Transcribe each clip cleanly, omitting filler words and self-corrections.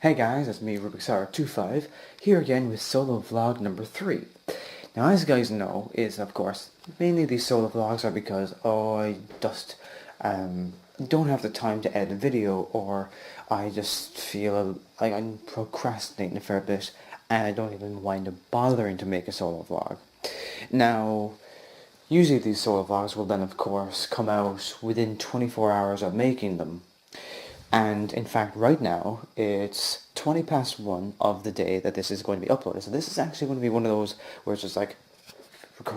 Hey guys, it's me, Rubikssolver25, here again with solo vlog number 3. Now, as you guys know, is of course, mainly these solo vlogs are because, I just don't have the time to edit a video, or I just feel like I'm procrastinating a fair bit, and I don't even wind up bothering to make a solo vlog. Now, usually these solo vlogs will then of course come out within 24 hours of making them. And in fact, right now, it's 20 past 1 of the day that this is going to be uploaded. So this is actually going to be one of those where it's just like,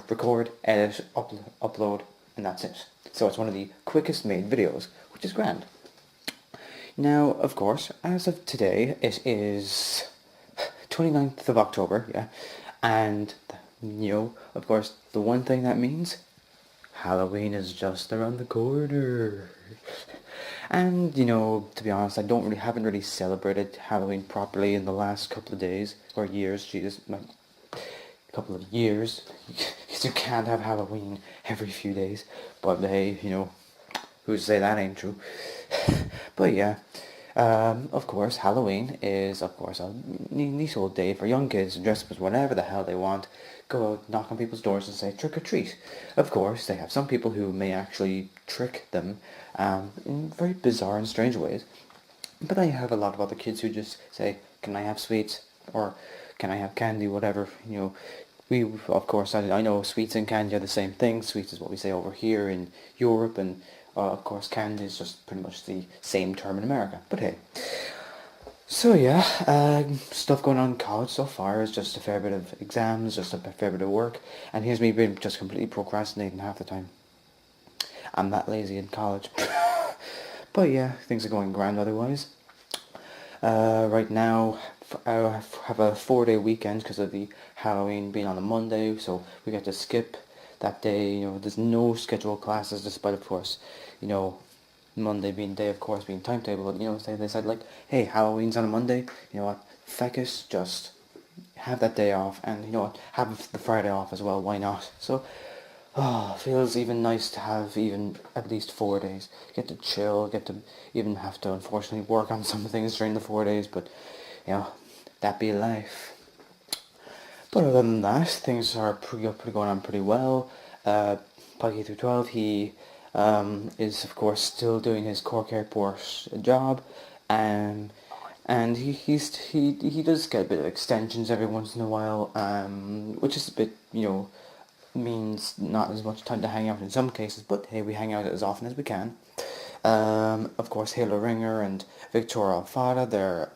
record, edit, upload, and that's it. So it's one of the quickest made videos, which is grand. Now, of course, as of today, it is 29th of October, yeah, and, of course, the one thing that means, Halloween is just around the corner. And, to be honest, haven't really celebrated Halloween properly in the last couple of days, or years, Jesus, like, couple of years, because you can't have Halloween every few days, but hey, who's to say that ain't true? But yeah, of course, Halloween is, of course, a nice old day for young kids to dress up as whatever the hell they want, go out, knock on people's doors and say trick or treat. Of course, they have some people who may actually trick them in very bizarre and strange ways, but I have a lot of other kids who just say, can I have sweets, or can I have candy, whatever, We, of course, I know sweets and candy are the same thing. Sweets is what we say over here in Europe, and of course candy is just pretty much the same term in America. But hey. So yeah, stuff going on in college so far is just a fair bit of exams, just a fair bit of work, and here's me being just completely procrastinating half the time. I'm that lazy in college. But yeah, things are going grand otherwise. Right now, I have a 4-day weekend because of the Halloween being on a Monday, so we get to skip that day. There's no scheduled classes, despite, of course, Monday being day, of course, being timetable. But, they said, like, hey, Halloween's on a Monday, you know what, feck it, just have that day off, and, have the Friday off as well, why not? So, feels even nice to have even at least 4 days. Get to chill, get to even have to unfortunately work on some things during the 4 days, but, that be life. But other than that, things are pretty going on pretty well. Pikey through 12, he is of course still doing his Cork Airport job, and he does get a bit of extensions every once in a while, which is a bit, means not as much time to hang out in some cases, but hey, we hang out as often as we can. Of course, Halo Ringer and Victoria Alfada, they're,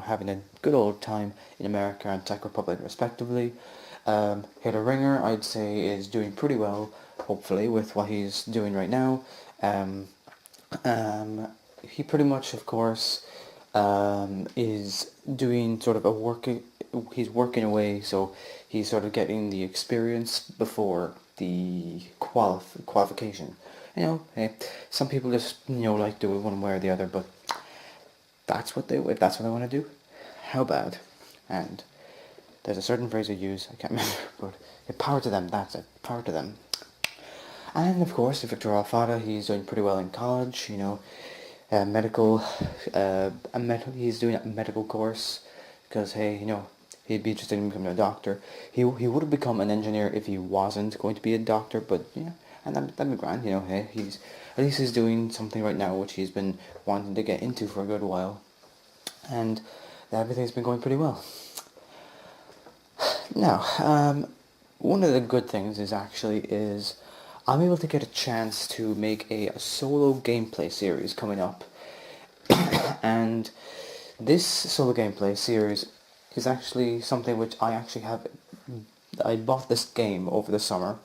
having a good old time in America and Czech Republic, respectively. Halo Ringer, I'd say, is doing pretty well, hopefully, with what he's doing right now. He pretty much, of course, is doing sort of he's working away, so he's sort of getting the experience before the qualification. Hey, some people just, like do it one way or the other, but if that's what they want to do, how bad? And there's a certain phrase I use, I can't remember, but power to them, that's it, power to them. And of course, Victor Alfada, he's doing pretty well in college, he's doing a medical course, because hey, he'd be interested in becoming a doctor. He would have become an engineer if he wasn't going to be a doctor, but yeah, and that'd be grand, hey, he's doing something right now which he's been wanting to get into for a good while, and everything's been going pretty well. Now, one of the good things is I'm able to get a chance to make a solo gameplay series coming up. And this solo gameplay series is actually something which I bought this game over the summer,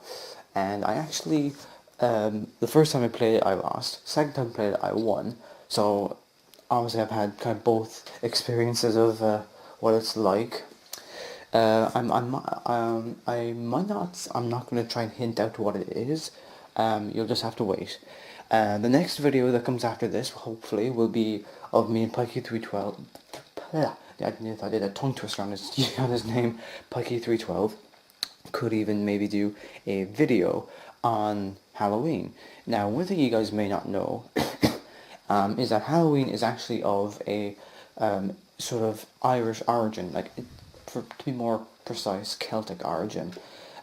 and I actually, the first time I played it I lost, second time I played it I won, so obviously I've had kind of both experiences of what it's like. I'm not going to try and hint out what it is. You'll just have to wait. The next video that comes after this, hopefully, will be of me and Pikey312. I did a tongue twister on his name, Pikey312. Could even maybe do a video on Halloween. Now, one thing you guys may not know is that Halloween is actually of a sort of Irish origin, like to be more precise, Celtic origin,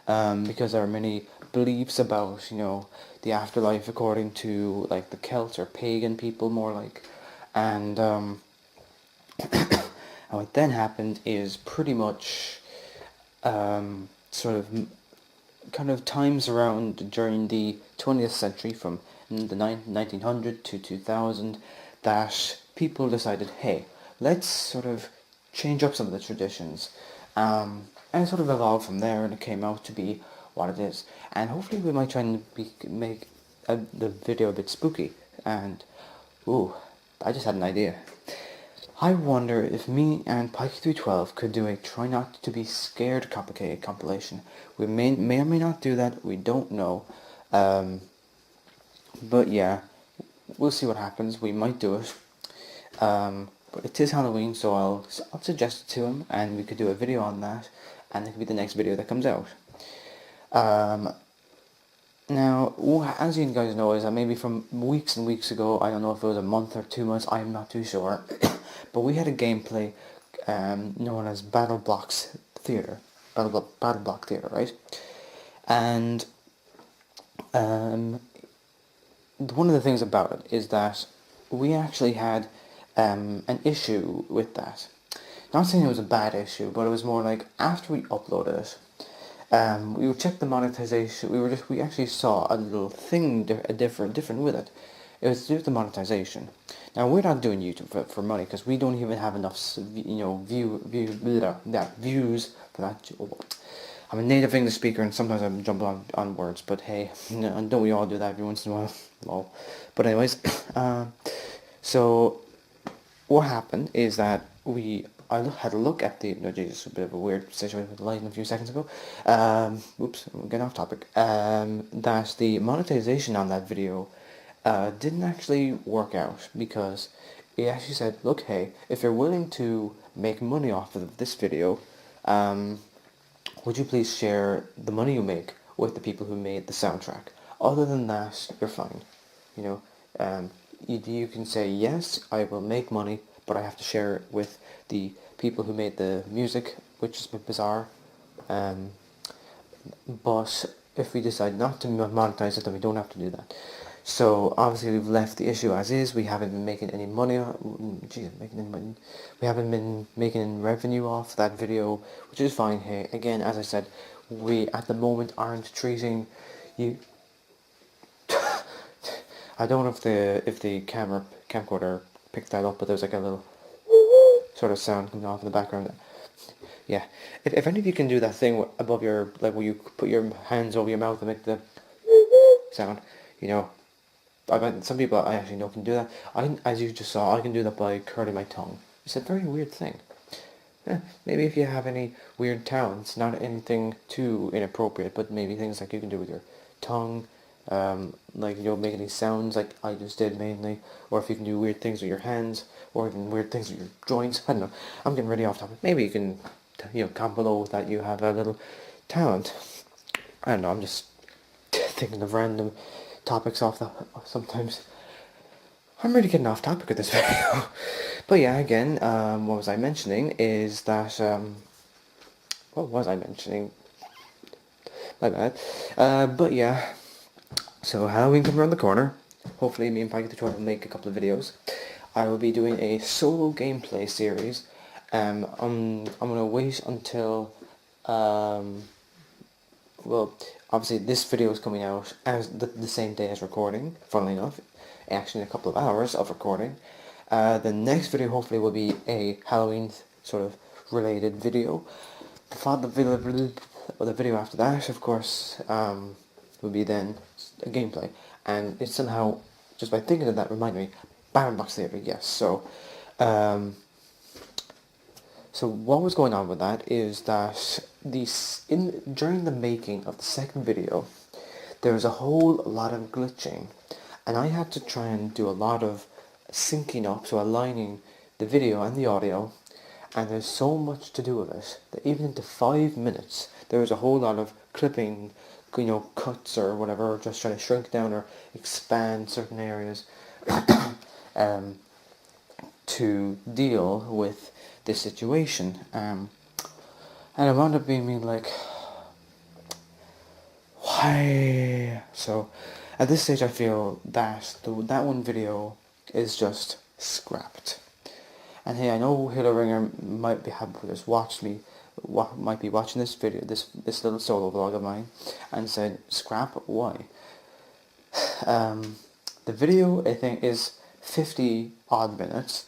because there are many beliefs about the afterlife according to like the Celts or pagan people more like, and and what then happened is pretty much sort of kind of times around during the 20th century from the 1900 to 2000 that people decided, hey, let's sort of change up some of the traditions. And it sort of evolved from there, and it came out to be what it is. And hopefully we might try and make the video a bit spooky. And, ooh, I just had an idea. I wonder if me and Pikey312 could do a Try Not to Be Scared complicated compilation. We may or may not do that, we don't know. But yeah, we'll see what happens. We might do it. But it is Halloween, so I'll suggest it to him, and we could do a video on that, and it could be the next video that comes out. Now, as you guys know, is that maybe from weeks and weeks ago, I don't know if it was a month or 2 months, I'm not too sure, but we had a gameplay known as Battle Block Theater, right? And one of the things about it is that we actually had an issue with that. Not saying it was a bad issue, but it was more like after we uploaded it, we would check the monetization. We actually saw a little thing different with it. It was to do with the monetization. Now we're not doing YouTube for money because we don't even have enough views for that. I'm a native English speaker and sometimes I jump on words, but hey, don't we all do that every once in a while? Lol. But anyways, so what happened is that I had a look at the, no Jesus, a bit of a weird situation with the light a few seconds ago, oops, I'm getting off topic, that the monetization on that video didn't actually work out, because it actually said, look, hey, if you're willing to make money off of this video, would you please share the money you make with the people who made the soundtrack? Other than that, you're fine. You can say, yes, I will make money, but I have to share it with the people who made the music, which is a bit bizarre. But if we decide not to monetize it, then we don't have to do that. So obviously we've left the issue as is. We haven't been making any money. We haven't been making revenue off that video, which is fine. Hey, again, as I said, we at the moment aren't treating you. I don't know if the camcorder picked that up, but there's like a little sort of sound coming off in the background. Yeah, if any of you can do that thing above your, like where you put your hands over your mouth and make the sound, I bet some people I actually know can do that. As you just saw, I can do that by curling my tongue. It's a very weird thing. Maybe if you have any weird talents, not anything too inappropriate, but maybe things like you can do with your tongue, like making these sounds like I just did mainly, or if you can do weird things with your hands, or even weird things with your joints. I don't know. I'm getting really off topic. Maybe you can, comment below that you have a little talent. I don't know. I'm just thinking of random topics off the sometimes. I'm really getting off topic with this video. But yeah, again, what was I mentioning is that, what was I mentioning? My bad. But yeah, so Halloween comes around the corner. Hopefully me and Pikey312 will make a couple of videos. I will be doing a solo gameplay series. I'm gonna wait until, well, obviously this video is coming out as the same day as recording, funnily enough, actually in a couple of hours of recording. The next video hopefully will be a Halloween sort of related video. The video after that, of course, will be then a gameplay. And it somehow, just by thinking of that, reminded me, Battle Block Theater, yes. So what was going on with that is that during the making of the second video, there was a whole lot of glitching, and I had to try and do a lot of syncing up, so aligning the video and the audio, and there's so much to do with it that even into 5 minutes there was a whole lot of clipping, cuts or whatever, just trying to shrink down or expand certain areas. to deal with this situation. And I wound up being like, why? So at this stage I feel that that one video is just scrapped. And hey, I know Halo Ringer might be might be watching this video, this little solo vlog of mine, and said, scrap, why? The video, I think, is 50 odd minutes,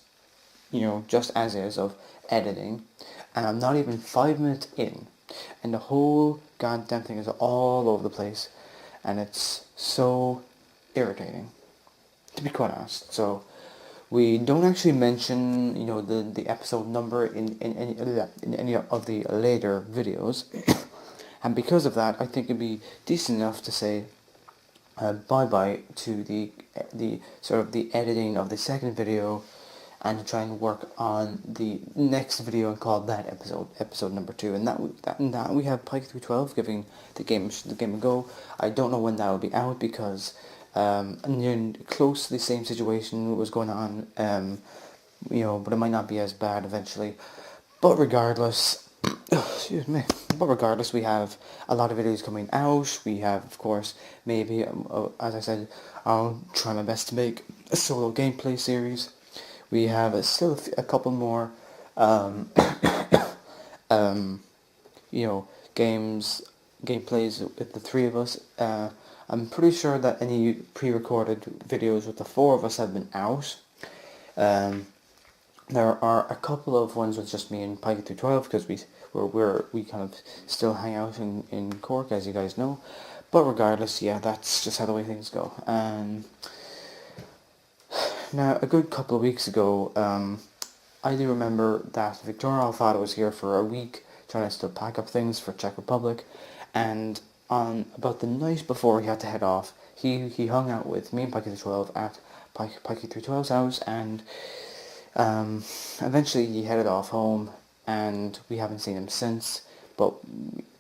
just as is, of editing, and I'm not even 5 minutes in, and the whole goddamn thing is all over the place, and it's so irritating, to be quite honest. So we don't actually mention, the episode number in any of the later videos, and because of that, I think it'd be decent enough to say bye-bye to the sort of the editing of the second video, and to try and work on the next video and call that episode number 2. And that we have Pike 312 giving the game a go. I don't know when that will be out, because near close to the same situation was going on, but it might not be as bad eventually. But regardless, excuse me. But regardless, we have a lot of videos coming out. We have, of course, maybe, as I said, I'll try my best to make a solo gameplay series. We have still a couple more, gameplays with the 3 of us. I'm pretty sure that any pre-recorded videos with the 4 of us have been out. There are a couple of ones with just me and Pike 312, because we kind of still hang out in Cork, as you guys know. But regardless, yeah, that's just how the way things go. Now, a good couple of weeks ago, I do remember that Victoria Alfaro was here for a week, trying to still pack up things for Czech Republic, and on about the night before he had to head off, he hung out with me and Pike 312 at Pike 312's house, and eventually he headed off home, and we haven't seen him since. But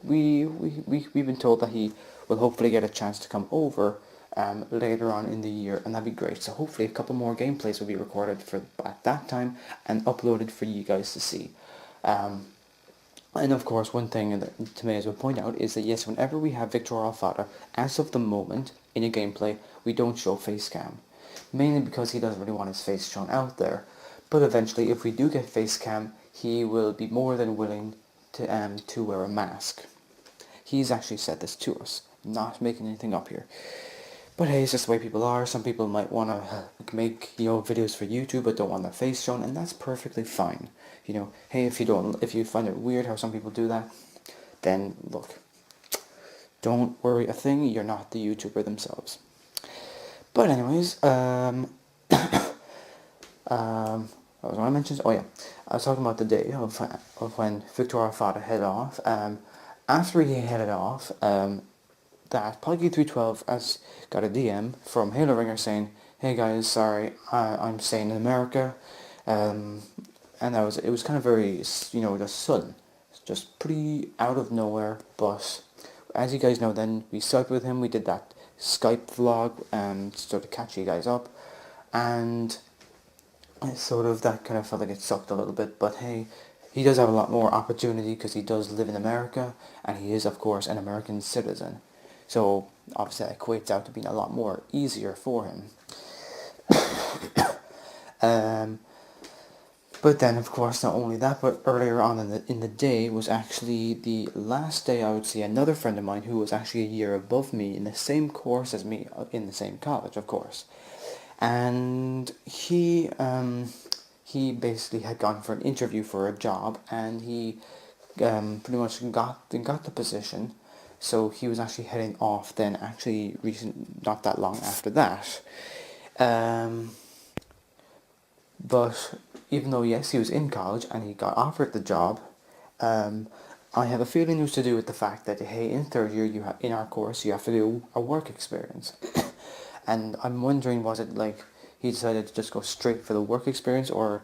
we've been told that he will hopefully get a chance to come over later on in the year, and that'd be great. So hopefully a couple more gameplays will be recorded at that time and uploaded for you guys to see. And of course, one thing that to may as well point out is that yes, whenever we have Victor Alfaro, as of the moment in a gameplay, we don't show face cam, mainly because he doesn't really want his face shown out there. But eventually, if we do get face cam, he will be more than willing to wear a mask. He's actually said this to us, not making anything up here. But hey, it's just the way people are. Some people might want to make videos for YouTube but don't want their face shown, and that's perfectly fine. Hey, if you find it weird how some people do that, then look, don't worry a thing. You're not the YouTuber themselves. But anyways, what was I mentioned? Oh yeah, I was talking about the day of when Victor Alfaro headed off. After he headed off, that Poggy 312 has got a DM from Halo Ringer saying, "Hey guys, sorry, I'm staying in America," and it was kind of very, just sudden, just pretty out of nowhere. But as you guys know, then we Skyped with him. We did that Skype vlog sort of catch you guys up, and sort of that kind of felt like it sucked a little bit. But hey, he does have a lot more opportunity because he does live in America, and he is of course an American citizen. So obviously that equates out to being a lot more easier for him. But then of course not only that, but earlier on in the day was actually the last day I would see another friend of mine who was actually a year above me in the same course as me, in the same college of course. And he basically had gone for an interview for a job, and he pretty much got the position. So he was actually heading off then, actually not that long after that. But even though, yes, he was in college and he got offered the job, I have a feeling it was to do with the fact that, hey, in third year, in our course, you have to do a work experience. And I'm wondering, was it like he decided to just go straight for the work experience, or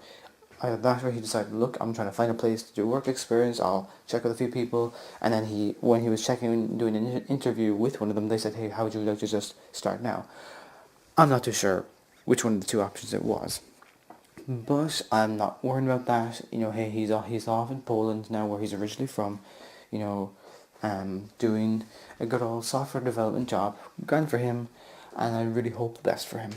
either that, or he decided, look, I'm trying to find a place to do work experience, I'll check with a few people, and then when he was doing an interview with one of them, they said, hey, how would you like to just start now? I'm not too sure which one of the two options it was. But I'm not worried about that. You know, hey, he's off in Poland now, where he's originally from. You know, doing a good old software development job. Grand for him, and I really hope the best for him.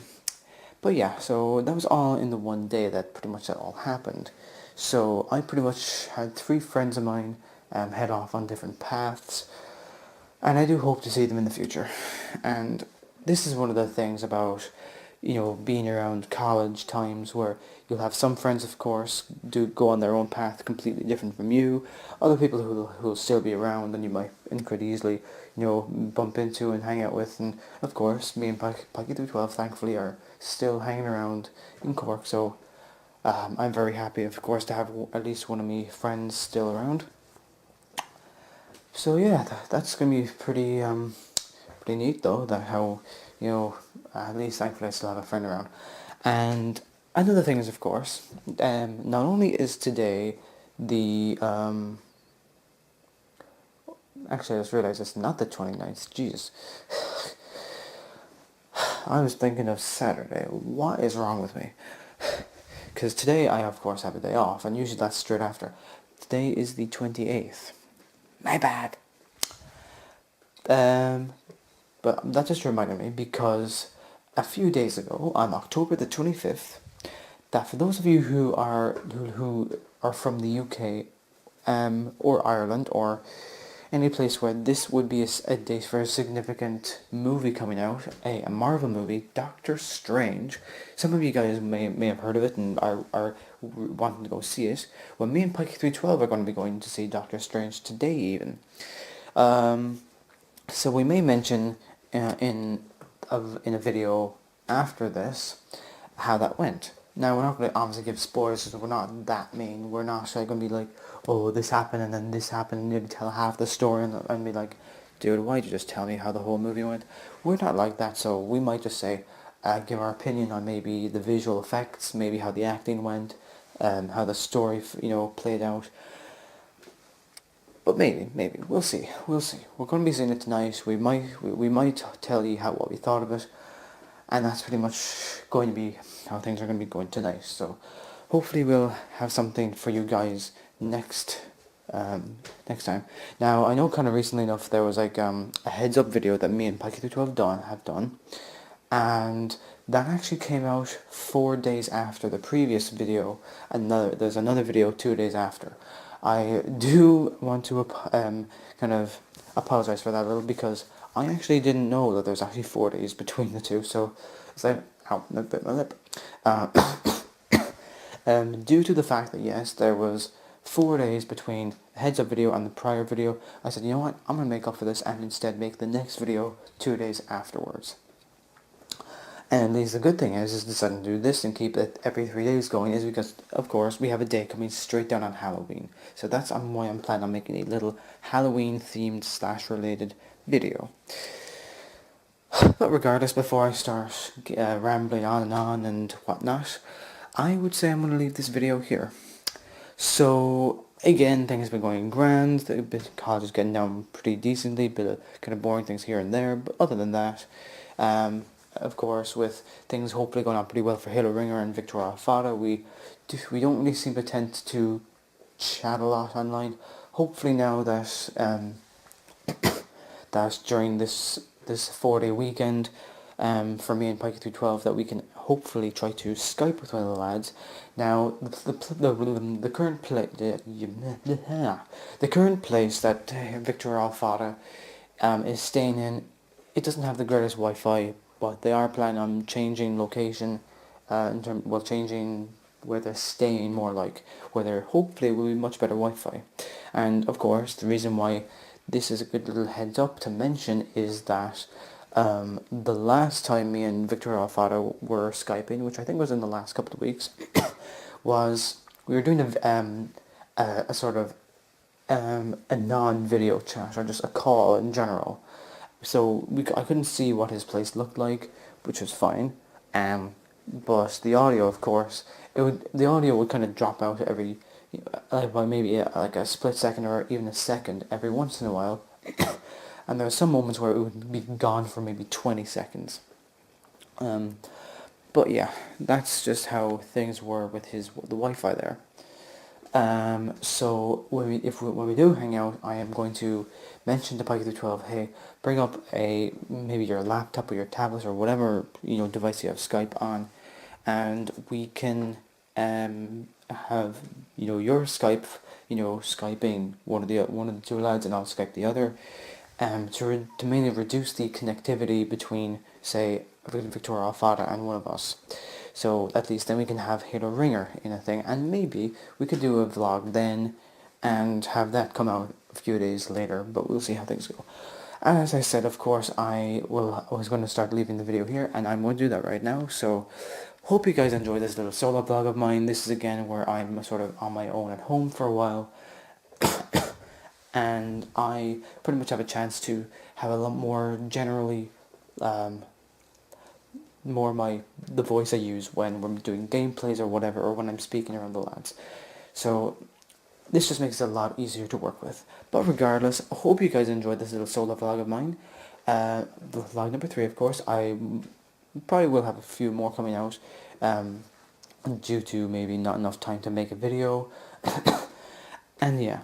But yeah, so that was all in the one day that pretty much that all happened. So I pretty much had three friends of mine head off on different paths, and I do hope to see them in the future. And this is one of the things about, you know, being around college times where you'll have some friends, of course, do go on their own path completely different from you. Other people who'll still be around and you might and could easily, you know, bump into and hang out with. And of course, me and Pikey through 12 thankfully are still hanging around in Cork. So I'm very happy, of course, to have at least one of my friends still around. So yeah, that's gonna be pretty neat though. That how, you know, at least thankfully I still have a friend around. And another thing is, of course, not only is today the actually I just realised it's not the 29th. Jesus, I was thinking of Saturday. What is wrong with me? Because today I of course have a day off, and usually that's straight after. Today is the 28th. My bad. Um, But that just reminded me because a few days ago, on October the 25th, that for those of you who are from the UK, or Ireland, or any place where this would be a date for a significant movie coming out, a Marvel movie, Doctor Strange. Some of you guys may have heard of it and are wanting to go see it. Well, me and Pike 312 are going to be going to see Doctor Strange today even. Um, so we may mention in a video after this how that went. Now we're not going to obviously give spoilers because we're not that mean. We're not going to be like, oh, this happened and then this happened, and nearly tell half the story and be like, dude, why'd you just tell me how the whole movie went? We're not like that, so we might just say, give our opinion on maybe the visual effects, maybe how the acting went, how the story played out. But maybe we'll see. We're going to be seeing it tonight. We might tell you what we thought of it, and that's pretty much going to be how things are going to be going tonight. So hopefully we'll have something for you guys next time. Now I know kind of recently enough there was like a heads up video that me and Pikey12 have done, and that actually came out 4 days after the previous video. There's another video 2 days after. I do want to kind of apologize for that a little because I actually didn't know that there's actually 4 days between the two. So it's like, ow, I bit my lip. Uh, due to the fact that yes, there was 4 days between the heads up video and the prior video, I said, you know what, I'm gonna make up for this and instead make the next video 2 days afterwards. And at least the good thing is deciding to do this and keep it every 3 days going is because, of course, we have a day coming straight down on Halloween. So that's why I'm planning on making a little Halloween-themed / related video. But regardless, before I start rambling on and whatnot, I would say I'm going to leave this video here. So, again, things have been going grand, the college is getting down pretty decently, bit of kind of boring things here and there, but other than that, of course, with things hopefully going on pretty well for Halo Ringer and Victor Alfada, we don't really seem to tend to chat a lot online. Hopefully now that that during this 4-day weekend, for me and Pikey through 12, that we can hopefully try to Skype with one of the lads. Now the current the current place that Victor Alfada is staying in, it doesn't have the greatest Wi-Fi, but they are planning on changing location, changing where they're staying, more like where there hopefully will be much better Wi-Fi. And of course, the reason why this is a good little heads up to mention is that the last time me and Victor Alfaro were Skyping, which I think was in the last couple of weeks, was we were doing a sort of a non-video chat, or just a call in general. So I couldn't see what his place looked like, which was fine. But the audio, of course, the audio would kind of drop out every, like by maybe like a split second or even a second every once in a while. And there were some moments where it would be gone for maybe 20 seconds. But yeah, that's just how things were with the Wi-Fi there. So when we do hang out, I am going to mention to Pike 12, hey, bring up maybe your laptop or your tablet or whatever device you have Skype on, and we can have your Skype, Skyping one of the two lads, and I'll Skype the other, to mainly reduce the connectivity between, say, Victoria Alfada and one of us. So at least then we can have Halo Ringer in a thing, and maybe we could do a vlog then and have that come out a few days later, but we'll see how things go. And as I said, of course, I was going to start leaving the video here, and I'm going to do that right now. So hope you guys enjoy this little solo vlog of mine. This is again where I'm sort of on my own at home for a while. And I pretty much have a chance to have a lot more generally, the voice I use when we're doing gameplays or whatever, or when I'm speaking around the lads. So this just makes it a lot easier to work with. But regardless, I hope you guys enjoyed this little solo vlog of mine. Vlog number 3, of course. I probably will have a few more coming out, due to maybe not enough time to make a video. And yeah.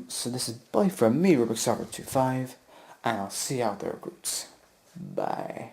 So this is bye from me, Rubikssolver 25, and I'll see you out there, groups. Bye.